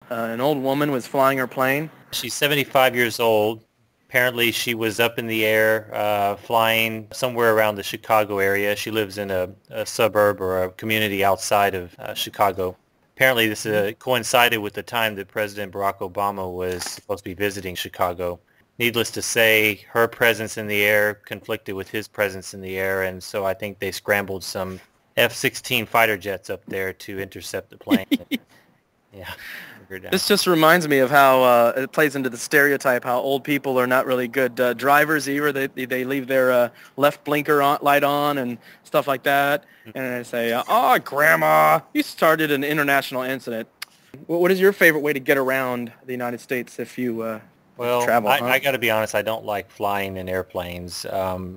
an old woman was flying her plane. She's 75 years old. Apparently, she was up in the air flying somewhere around the Chicago area. She lives in a suburb or a community outside of Chicago. Apparently, this coincided with the time that President Barack Obama was supposed to be visiting Chicago. Needless to say, her presence in the air conflicted with his presence in the air, and so I think they scrambled some F-16 fighter jets up there to intercept the plane. Yeah. This just reminds me of how it plays into the stereotype how old people are not really good drivers either. They leave their left blinker light on and stuff like that. And they say, "Oh, Grandma, you started an international incident." What is your favorite way to get around the United States if you travel? I got to be honest, I don't like flying in airplanes,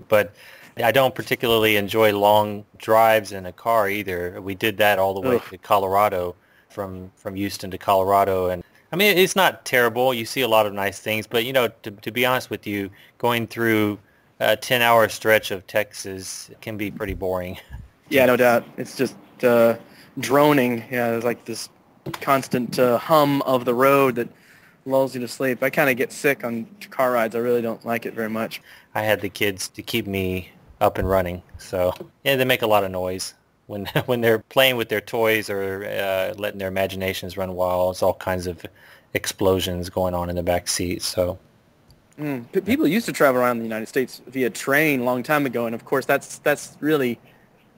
but I don't particularly enjoy long drives in a car either. We did that all the way to Colorado. From Houston to Colorado, and I mean it's not terrible. You see a lot of nice things, but to be honest with you, going through a 10-hour stretch of Texas can be pretty boring. Yeah, no doubt. It's just droning. Yeah, it's like this constant hum of the road that lulls you to sleep. I kind of get sick on car rides. I really don't like it very much. I had the kids to keep me up and running, so yeah, they make a lot of noise. When they're playing with their toys or letting their imaginations run wild, it's all kinds of explosions going on in the back seat. So, people used to travel around the United States via train a long time ago, and of course that's really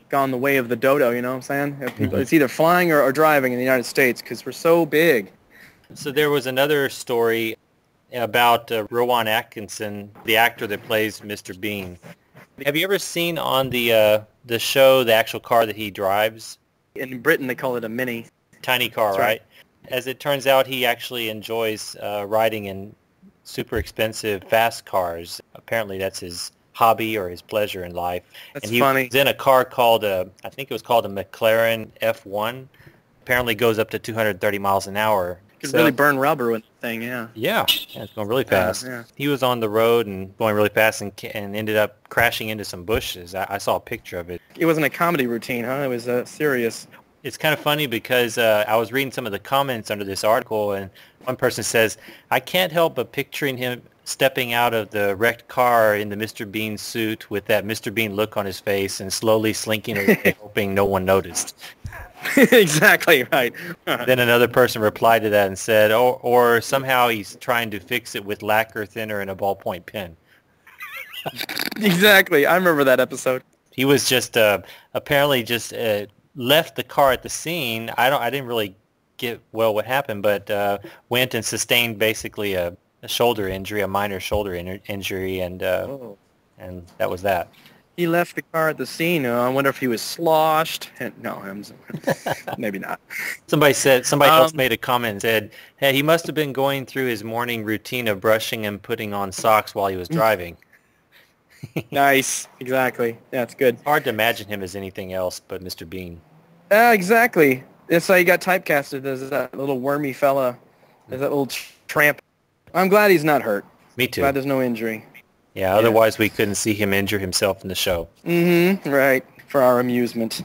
gone the way of the dodo. You know what I'm saying? People, It's either flying or driving in the United States because we're so big. So there was another story about Rowan Atkinson, the actor that plays Mr. Bean. Have you ever seen on the show the actual car that he drives? In Britain, they call it a Mini. Tiny car, that's right? As it turns out, he actually enjoys riding in super expensive fast cars. Apparently, that's his hobby or his pleasure in life. That's and funny. He was in a car called I think it was called a McLaren F1. Apparently, goes up to 230 miles an hour. Could really burn rubber with the thing, yeah. Yeah, it's going really fast. Yeah. He was on the road and going really fast and ended up crashing into some bushes. I saw a picture of it. It wasn't a comedy routine, huh? It was serious. It's kind of funny because I was reading some of the comments under this article, and one person says, "I can't help but picturing him stepping out of the wrecked car in the Mr. Bean suit with that Mr. Bean look on his face and slowly slinking away, hoping no one noticed." Exactly right. Then another person replied to that and said, or somehow he's trying to fix it with lacquer thinner and a ballpoint pen. Exactly. I remember that episode. He was just apparently just left the car at the scene. I didn't really get well what happened, but went and sustained basically a shoulder injury, a minor shoulder injury, and that was that. He left the car at the scene. I wonder if he was sloshed. No, maybe not. Somebody else made a comment and said, "Hey, he must have been going through his morning routine of brushing and putting on socks while he was driving." Nice. Exactly. That's good. Hard to imagine him as anything else but Mr. Bean. Exactly. That's how he got typecasted as that little wormy fella, as that little tramp. I'm glad he's not hurt. Me too. Glad there's no injury. Yeah, otherwise we couldn't see him injure himself in the show. Right, for our amusement.